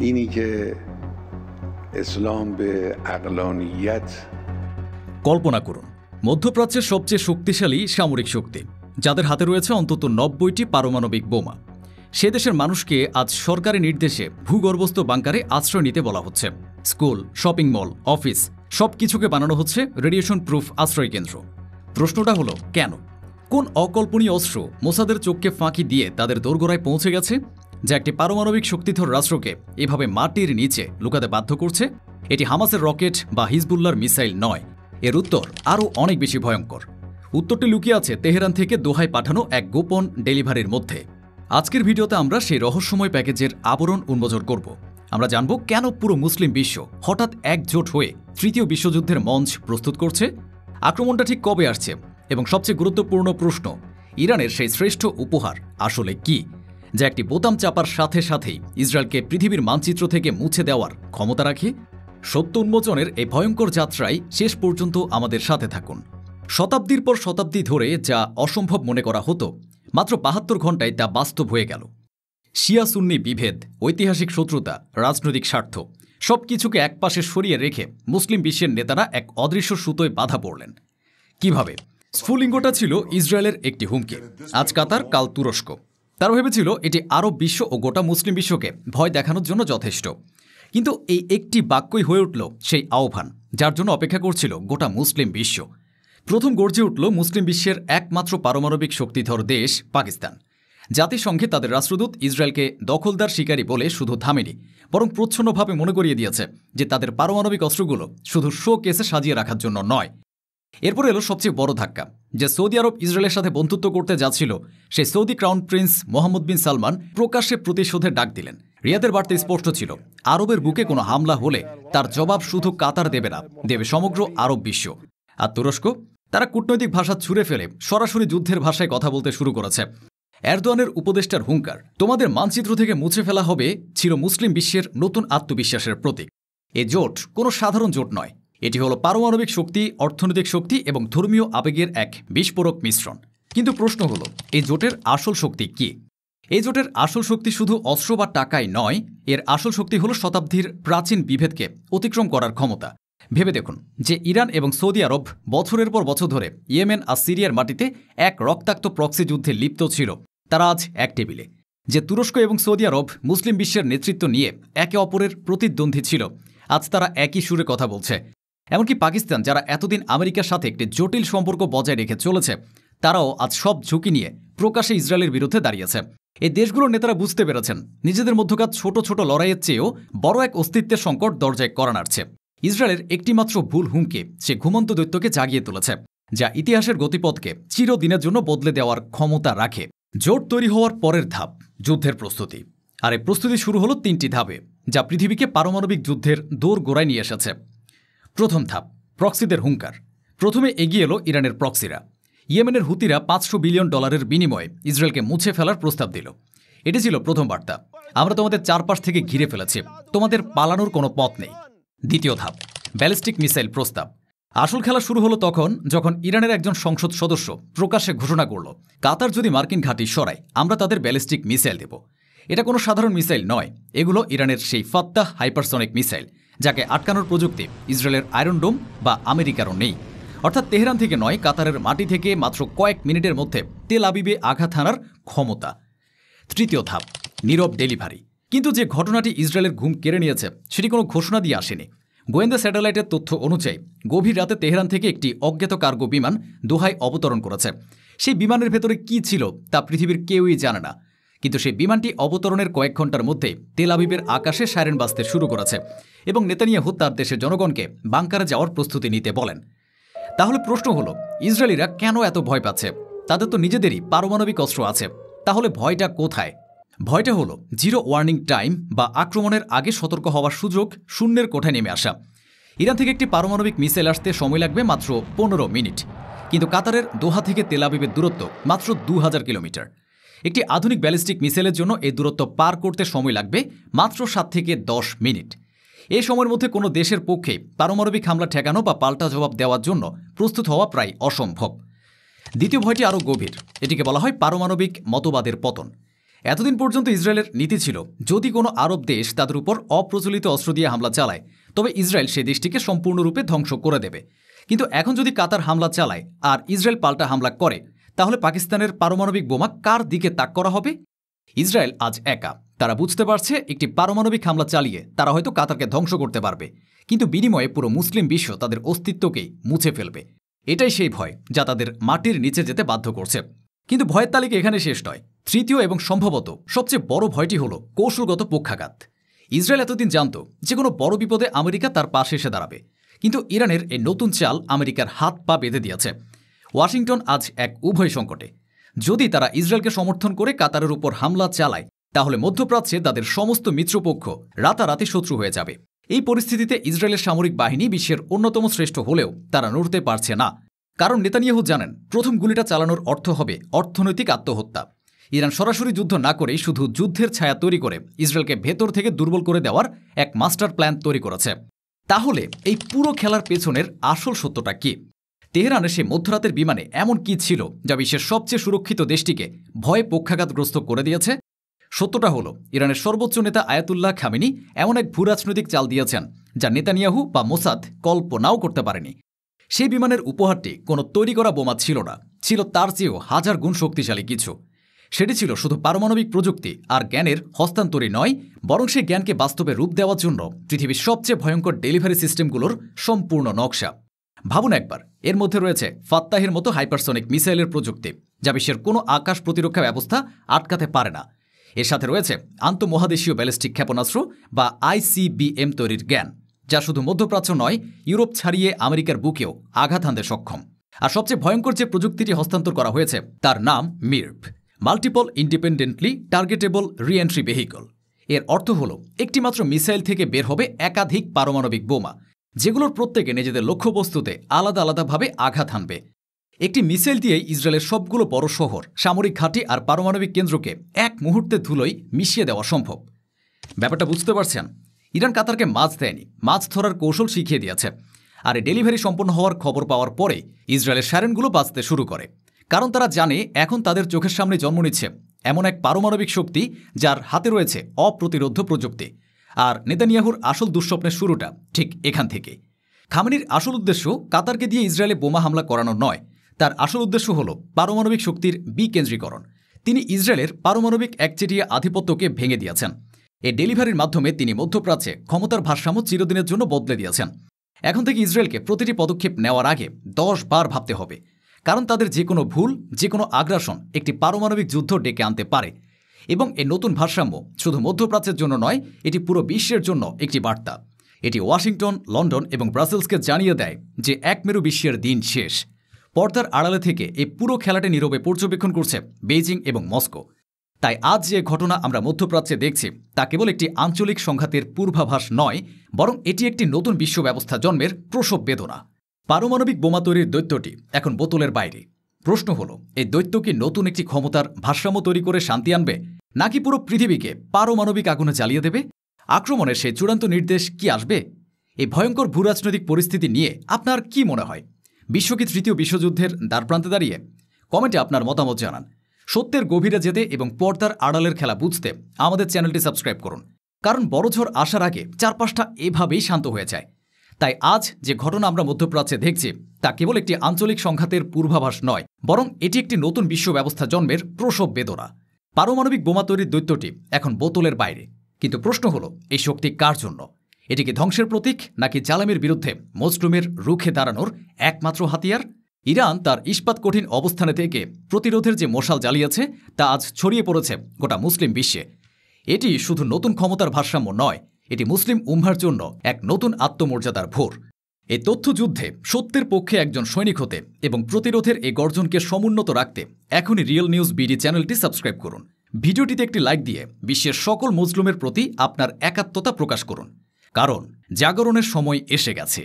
اینی که اسلام به عقلانیت কল্পনা করুন মধ্যপ্রাচ্যের সবচেয়ে শক্তিশালী সামরিক শক্তি যাদের হাতে রয়েছে অন্তত ৯০টি পারমাণবিক বোমা সে দেশের মানুষকে আজ সরকারি নির্দেশে ভূগর্ভস্থ বাংকারে আশ্রয় নিতে বলা হচ্ছে। স্কুল, শপিং মল, অফিস সবকিছুকে বানানো হচ্ছে রেডিয়েশন প্রুফ আশ্রয় কেন্দ্র। প্রশ্নটা হলো কেন? কোন অকল্পনীয় অস্ত্র মোসাদের চোখকে ফাঁকি দিয়ে তাদের দোরগোড়ায় পৌঁছে গেছে যা একটি পারমাণবিক শক্তিধর রাষ্ট্রকে এভাবে মাটির নিচে লুকাতে বাধ্য করছে? এটি হামাসের রকেট বা হিজবুল্লাহর মিসাইল নয়, এর উত্তর আরও অনেক বেশি ভয়ঙ্কর। উত্তরটি লুকিয়ে আছে তেহরান থেকে দোহায় পাঠানো এক গোপন ডেলিভারির মধ্যে। আজকের ভিডিওতে আমরা সেই রহস্যময় প্যাকেজের আবরণ উন্মোচন করব। আমরা জানব কেন পুরো মুসলিম বিশ্ব হঠাৎ একজোট হয়ে তৃতীয় বিশ্বযুদ্ধের মঞ্চ প্রস্তুত করছে, আক্রমণটা ঠিক কবে আসছে, এবং সবচেয়ে গুরুত্বপূর্ণ প্রশ্ন, ইরানের সেই শ্রেষ্ঠ উপহার আসলে কি যা একটি বোতাম চাপার সাথে সাথেই ইসরায়েলকে পৃথিবীর মানচিত্র থেকে মুছে দেওয়ার ক্ষমতা রাখে? সত্য উন্মোচনের এই ভয়ঙ্কর যাত্রায় শেষ পর্যন্ত আমাদের সাথে থাকুন। শতাব্দীর পর শতাব্দী ধরে যা অসম্ভব মনে করা হতো, মাত্র ৭২ ঘণ্টায় তা বাস্তব হয়ে গেল। শিয়া সুন্নি বিভেদ, ঐতিহাসিক শত্রুতা, রাজনৈতিক স্বার্থ সবকিছুকে একপাশে সরিয়ে রেখে মুসলিম বিশ্বের নেতারা এক অদৃশ্য সুতোয় বাধা পড়লেন। কিভাবে? স্ফুলিঙ্গটা ছিল ইসরায়েলের একটি হুমকি, আজ কাতার, কাল তুরস্ক। তারা ভেবেছিল এটি আরব বিশ্ব ও গোটা মুসলিম বিশ্বকে ভয় দেখানোর জন্য যথেষ্ট। কিন্তু এই একটি বাক্যই হয়ে উঠল সেই আহ্বান যার জন্য অপেক্ষা করছিল গোটা মুসলিম বিশ্ব। প্রথম গর্জে উঠল মুসলিম বিশ্বের একমাত্র পারমাণবিক শক্তিধর দেশ পাকিস্তান। জাতিসংঘে তাদের রাষ্ট্রদূত ইসরায়েলকে দখলদার শিকারী বলে শুধু থামেনি, বরং প্রচ্ছন্নভাবে মনে করিয়ে দিয়েছে যে তাদের পারমাণবিক অস্ত্রগুলো শুধু শো কেসে সাজিয়ে রাখার জন্য নয়। এরপর এলো সবচেয়ে বড় ধাক্কা, যে সৌদি আরব ইসরায়েলের সাথে বন্ধুত্ব করতে যাচ্ছিল সেই সৌদি ক্রাউন প্রিন্স মোহাম্মদ বিন সালমান প্রকাশ্যে প্রতিশোধের ডাক দিলেন। রিয়াদের বার্তা স্পষ্ট ছিল, আরবের বুকে কোনো হামলা হলে তার জবাব শুধু কাতার দেবে না, দেবে সমগ্র আরব বিশ্ব। আর তুরস্ক, তারা কূটনৈতিক ভাষা ছুঁড়ে ফেলে সরাসরি যুদ্ধের ভাষায় কথা বলতে শুরু করেছে। এরদোয়ানের উপদেষ্টার হুঙ্কার, তোমাদের মানচিত্র থেকে মুছে ফেলা হবে, ছিল মুসলিম বিশ্বের নতুন আত্মবিশ্বাসের প্রতীক। এ জোট কোনো সাধারণ জোট নয়, এটি হলো পারমাণবিক শক্তি, অর্থনৈতিক শক্তি এবং ধর্মীয় আবেগের এক বিস্ফোরক মিশ্রণ। কিন্তু প্রশ্ন হলো, এই জোটের আসল শক্তি কি? এই জোটের আসল শক্তি শুধু অস্ত্র বা টাকায় নয়, এর আসল শক্তি হলো শতাব্দীর প্রাচীন বিভেদকে অতিক্রম করার ক্ষমতা। ভেবে দেখুন যে ইরান এবং সৌদি আরব বছরের পর বছর ধরে ইয়েমেন আর সিরিয়ার মাটিতে এক রক্তাক্ত প্রক্সি যুদ্ধে লিপ্ত ছিল, তারা আজ এক টেবিলে। যে তুরস্ক এবং সৌদি আরব মুসলিম বিশ্বের নেতৃত্ব নিয়ে একে অপরের প্রতিদ্বন্দ্বী ছিল, আজ তারা একই সুরে কথা বলছে। এমনকি পাকিস্তান, যারা এতদিন আমেরিকার সাথে একটি জটিল সম্পর্ক বজায় রেখে চলেছে, তারাও আজ সব ঝুঁকি নিয়ে প্রকাশ্যে ইসরায়েলের বিরুদ্ধে দাঁড়িয়েছে। এই দেশগুলোর নেতারা বুঝতে পেরেছেন নিজেদের মধ্যকার ছোট ছোট লড়াইয়ের চেয়েও বড় এক অস্তিত্বের সংকট দরজায় কড়া নাড়ছে। ইসরায়েলের একটিমাত্র ভুল হুমকি সে ঘুমন্ত দৈত্যকে জাগিয়ে তুলেছে, যা ইতিহাসের গতিপথকে চিরদিনের জন্য বদলে দেওয়ার ক্ষমতা রাখে। জোট তৈরি হওয়ার পরের ধাপ যুদ্ধের প্রস্তুতি। আর এই প্রস্তুতি শুরু হলো ৩টি ধাপে, যা পৃথিবীকে পারমাণবিক যুদ্ধের দোর গোড়ায় নিয়ে এসেছে। প্রথম ধাপ, প্রক্সিদের হুঙ্কার। প্রথমে এগিয়ে এলো ইরানের প্রক্সিরা। ইয়েমেনের হুতিরা $৫০০ বিলিয়ন বিনিময়ে ইসরায়েলকে মুছে ফেলার প্রস্তাব দিল। এটি ছিল প্রথম বার্তা, আমরা তোমাদের চারপাশ থেকে ঘিরে ফেলেছি, তোমাদের পালানোর কোনো পথ নেই। দ্বিতীয় ধাপ, ব্যালিস্টিক মিসাইল প্রস্তাব। আসল খেলা শুরু হলো তখন যখন ইরানের একজন সংসদ সদস্য প্রকাশ্যে ঘোষণা করল, কাতার যদি মার্কিন ঘাঁটি সরায়, আমরা তাদের ব্যালিস্টিক মিসাইল দেব। এটা কোনো সাধারণ মিসাইল নয়, এগুলো ইরানের সেই ফাত্তাহ হাইপারসনিক মিসাইল, যাকে আটকানোর প্রযুক্তি ইসরায়েলের আয়রন ডোম বা আমেরিকারও নেই। অর্থাৎ তেহরান থেকে নয়, কাতারের মাটি থেকে মাত্র কয়েক মিনিটের মধ্যে তেল আবিবে আঘাত হানার ক্ষমতা। তৃতীয় ধাপ, নীরব ডেলিভারি। কিন্তু যে ঘটনাটি ইসরায়েলের ঘুম কেড়ে নিয়েছে সেটি কোনো ঘোষণা দিয়ে আসেনি। গোয়েন্দা স্যাটেলাইটের তথ্য অনুযায়ী গভীর রাতে তেহরান থেকে একটি অজ্ঞাত কার্গো বিমান দোহায় অবতরণ করেছে। সেই বিমানের ভেতরে কি ছিল তা পৃথিবীর কেউই জানে না, কিন্তু সেই বিমানটি অবতরণের কয়েক ঘন্টার মধ্যেই তেল আবিবের আকাশে সাইরেন বাজতে শুরু করেছে এবং নেতানিয়াহু তার দেশের জনগণকে বাংকারে যাওয়ার প্রস্তুতি নিতে বলেন। তাহলে প্রশ্ন হলো, ইসরায়েলিরা কেন এত ভয় পাচ্ছে? তাদের তো নিজেদেরই পারমাণবিক অস্ত্র আছে, তাহলে ভয়টা কোথায়? ভয়টা হলো জিরো ওয়ার্নিং টাইম বা আক্রমণের আগে সতর্ক হওয়ার সুযোগ শূন্যের কোঠায় নেমে আসা। ইরান থেকে একটি পারমাণবিক মিসাইল আসতে সময় লাগবে মাত্র 15 মিনিট, কিন্তু কাতারের দোহা থেকে তেল আবিবের দূরত্ব মাত্র 2000 কিলোমিটার। একটি আধুনিক ব্যালিস্টিক মিসাইলের জন্য এই দূরত্ব পার করতে সময় লাগবে মাত্র 7 থেকে 10 মিনিট। এই সময়ের মধ্যে কোনো দেশের পক্ষে পারমাণবিক হামলা ঠেকানো বা পাল্টা জবাব দেওয়ার জন্য প্রস্তুত হওয়া প্রায় অসম্ভব। দ্বিতীয় ভয়টি আরও গভীর, এটিকে বলা হয় পারমাণবিক মতবাদের পতন। এতদিন পর্যন্ত ইসরায়েলের নীতি ছিল যদি কোনো আরব দেশ তাদের উপর অপ্রচলিত অস্ত্র দিয়ে হামলা চালায় তবে ইসরায়েল সেই দেশটিকে সম্পূর্ণরূপে ধ্বংস করে দেবে। কিন্তু এখন যদি কাতার হামলা চালায় আর ইসরায়েল পাল্টা হামলা করে তাহলে পাকিস্তানের পারমাণবিক বোমা কার দিকে তাক করা হবে? ইসরায়েল আজ একা। তারা বুঝতে পারছে একটি পারমাণবিক হামলা চালিয়ে তারা হয়তো কাতারকে ধ্বংস করতে পারবে, কিন্তু বিনিময়ে পুরো মুসলিম বিশ্ব তাদের অস্তিত্বকেই মুছে ফেলবে। এটাই সেই ভয় যা তাদের মাটির নিচে যেতে বাধ্য করছে। কিন্তু ভয়ের তালিকা এখানে শেষ নয়। তৃতীয় এবং সম্ভবত সবচেয়ে বড় ভয়টি হল কৌশলগত পক্ষাঘাত। ইসরায়েল এতদিন জানত যে কোনো বড় বিপদে আমেরিকা তার পাশে এসে দাঁড়াবে, কিন্তু ইরানের এই নতুন চাল আমেরিকার হাত পা বেঁধে দিয়েছে। ওয়াশিংটন আজ এক উভয় সংকটে। যদি তারা ইসরায়েলকে সমর্থন করে কাতারের উপর হামলা চালায় তাহলে মধ্যপ্রাচ্যে তাদের সমস্ত মিত্রপক্ষ রাতারাতি শত্রু হয়ে যাবে। এই পরিস্থিতিতে ইসরায়েলের সামরিক বাহিনী বিশ্বের অন্যতম শ্রেষ্ঠ হলেও তারা নড়তে পারছে না, কারণ নেতানিয়াহু জানেন প্রথম গুলিটা চালানোর অর্থ হবে অর্থনৈতিক আত্মহত্যা। ইরান সরাসরি যুদ্ধ না করেই শুধু যুদ্ধের ছায়া তৈরি করে ইসরায়েলকে ভেতর থেকে দুর্বল করে দেওয়ার এক মাস্টার প্ল্যান তৈরি করেছে। তাহলে এই পুরো খেলার পেছনের আসল সত্যটা কি? তেহরানে সে মধ্যরাতের বিমানে এমন কি ছিল যা বিশ্বের সবচেয়ে সুরক্ষিত দেশটিকে ভয়ে পক্ষাঘাতগ্রস্ত করে দিয়েছে? সত্যটা হলো ইরানের সর্বোচ্চ নেতা আয়াতুল্লাহ খামেনি এমন এক ভূরাজনৈতিক চাল দিয়েছেন যা নেতানিয়াহু বা মোসাদ কল্পনাও করতে পারেনি। সেই বিমানের উপহারটি কোনো তৈরি করা বোমা ছিল না, ছিল তার চেয়েও হাজার গুণ শক্তিশালী কিছু। সেটি ছিল শুধু পারমাণবিক প্রযুক্তি আর জ্ঞানের হস্তান্তরই নয়, বরং সেই জ্ঞানকে বাস্তবে রূপ দেওয়ার জন্য পৃথিবীর সবচেয়ে ভয়ঙ্কর ডেলিভারি সিস্টেমগুলোর সম্পূর্ণ নকশা। ভাবুন একবার, এর মধ্যে রয়েছে ফাত্তাহের মতো হাইপারসনিক মিসাইলের প্রযুক্তি যা বিশ্বের কোনো আকাশ প্রতিরক্ষা ব্যবস্থা আটকাতে পারে না। এর সাথে রয়েছে আন্তঃমহাদেশীয় ব্যালিস্টিক ক্ষেপণাস্ত্র বা ICBM তৈরির জ্ঞান, যা শুধু মধ্যপ্রাচ্য নয়, ইউরোপ ছাড়িয়ে আমেরিকার বুকেও আঘাত হানতে সক্ষম। আর সবচেয়ে ভয়ঙ্কর যে প্রযুক্তিটি হস্তান্তর করা হয়েছে তার নাম MIRV, multiple independently targetable reentry vehicle. এর অর্থ হল একটি মাত্র মিসাইল থেকে বের হবে একাধিক পারমাণবিক বোমা, যেগুলোর প্রত্যেকে নিজেদের লক্ষ্যবস্তুতে আলাদা আলাদাভাবে আঘাত হানবে। একটি মিসাইল দিয়েই ইসরায়েলের সবগুলো বড় শহর, সামরিক ঘাঁটি আর পারমাণবিক কেন্দ্রকে এক মুহূর্তে ধুলোয় মিশিয়ে দেওয়া সম্ভব। ব্যাপারটা বুঝতে পারছেন? ইরান কাতারকে মাছ দেয়নি, মাছ ধরার কৌশল শিখিয়ে দিয়েছে। আর এই ডেলিভারি সম্পন্ন হওয়ার খবর পাওয়ার পরে ইসরায়েলের সাইরেনগুলো বাজতে শুরু করে, কারণ তারা জানে এখন তাদের চোখের সামনে জন্ম নিচ্ছে এমন এক পারমাণবিক শক্তি যার হাতে রয়েছে অপ্রতিরোধ্য প্রযুক্তি। আর নেতানিয়াহুর আসল দুঃস্বপ্নের শুরুটা ঠিক এখান থেকে। খামেনির আসল উদ্দেশ্য কাতারকে দিয়ে ইসরায়েলে বোমা হামলা করানো নয়, তার আসল উদ্দেশ্য হল পারমাণবিক শক্তির বিকেন্দ্রীকরণ। তিনি ইসরায়েলের পারমাণবিক একচেটিয়া আধিপত্যকে ভেঙে দিয়েছেন। এই ডেলিভারির মাধ্যমে তিনি মধ্যপ্রাচ্যে ক্ষমতার ভারসাম্য চিরদিনের জন্য বদলে দিয়েছেন। এখন থেকে ইসরায়েলকে প্রতিটি পদক্ষেপ নেওয়ার আগে 10 বার ভাবতে হবে, কারণ তাদের যে কোনো ভুল, যে কোনো আগ্রাসন একটি পারমাণবিক যুদ্ধ ডেকে আনতে পারে। এবং এই নতুন ভারসাম্য শুধু মধ্যপ্রাচ্যের জন্য নয়, এটি পুরো বিশ্বের জন্য একটি বার্তা। এটি ওয়াশিংটন, লন্ডন এবং ব্রাসেলসকে জানিয়ে দেয় যে এক মেরু বিশ্বের দিন শেষ। পর্দার আড়ালে থেকে এই পুরো খেলাটি নীরবে পর্যবেক্ষণ করছে বেইজিং এবং মস্কো। তাই আজ যে ঘটনা আমরা মধ্যপ্রাচ্যে দেখছি তা কেবল একটি আঞ্চলিক সংঘাতের পূর্বাভাস নয়, বরং এটি একটি নতুন বিশ্ব ব্যবস্থা জন্মের প্রসব বেদনা। পারমাণবিক বোমা তৈরির দৈত্যটি এখন বোতলের বাইরে। প্রশ্ন হল, এই দৈত্য কি নতুন একটি ক্ষমতার ভারসাম্য তৈরি করে শান্তি আনবে, নাকি পুরো পৃথিবীকে পারমাণবিক আগুনে জ্বালিয়ে দেবে? আক্রমণের সেই চূড়ান্ত নির্দেশ কি আসবে? এই ভয়ঙ্কর ভূরাজনৈতিক পরিস্থিতি নিয়ে আপনার কি মনে হয়? বিশ্ব কি তৃতীয় বিশ্বযুদ্ধের দ্বারপ্রান্তে দাঁড়িয়ে? কমেন্টে আপনার মতামত জানান। সত্যের গভীরে যেতে এবং পর্দার আড়ালের খেলা বুঝতে আমাদের চ্যানেলটি সাবস্ক্রাইব করুন, কারণ বড় ঝড় আসার আগে চারপাশটা এভাবেই শান্ত হয়ে যায়। তাই আজ যে ঘটনা আমরা মধ্যপ্রাচ্যে দেখছি তা কেবল একটি আঞ্চলিক সংঘাতের পূর্বাভাস নয়, বরং এটি একটি নতুন বিশ্ব ব্যবস্থা জন্মের প্রসব বেদনা। পারমাণবিক বোমা তৈরির দৈত্যটি এখন বোতলের বাইরে, কিন্তু প্রশ্ন হল, এই শক্তি কার জন্য? এটি কি ধ্বংসের প্রতীক, নাকি জালামের বিরুদ্ধে মজলুমের রুখে দাঁড়ানোর একমাত্র হাতিয়ার? ইরান তার ইস্পাত কঠিন অবস্থানে থেকে প্রতিরোধের যে মশাল জ্বালিয়েছে তা আজ ছড়িয়ে পড়েছে গোটা মুসলিম বিশ্বে। এটি শুধু নতুন ক্ষমতার ভারসাম্য নয়, এটি মুসলিম উম্মার জন্য এক নতুন আত্মমর্যাদার ভোর। এই তথ্যযুদ্ধে সত্যের পক্ষে একজন সৈনিক হতে এবং প্রতিরোধের এই গর্জনকে সমুন্নত রাখতে এখনই রিয়েল নিউজ বিডি চ্যানেলটি সাবস্ক্রাইব করুন। ভিডিওটিতে একটি লাইক দিয়ে বিশ্বের সকল মজলুমের প্রতি আপনার একাত্মতা প্রকাশ করুন, কারণ জাগরণের সময় এসে গেছে।